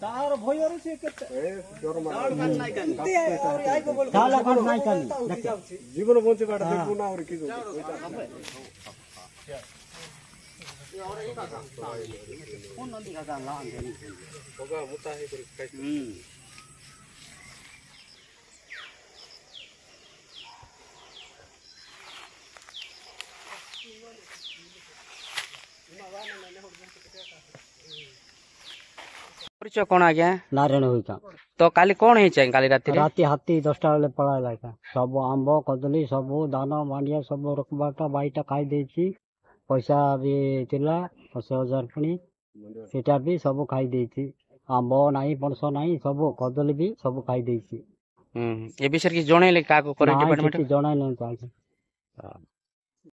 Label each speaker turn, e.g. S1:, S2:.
S1: तार भयर से केते डर मार नाही कानी और आइबो बोल
S2: ताला काट नाही कानी
S1: जीवन बंचे बाटा देखबो ना और की कोन नदी का ला अंदर होगा मुता है कर
S3: परिचय कौन आ गया
S2: नारायण हुई का
S3: तो काली कौन है चाहिए काली रात
S2: राति हाथी 10टा बेले पळाइला का सब आंब कदली सब दाना मांडिया सब रखबाटा बाईटा खाई देछि पैसा भी थिला 10,000 पुनी सेटा भी सब खाई देछि आंब नाही पणस नाही सब कदली भी सब खाई देछि
S3: ये विषय की जणैले काको करे डिपार्टमेंट
S2: जणाई नहीं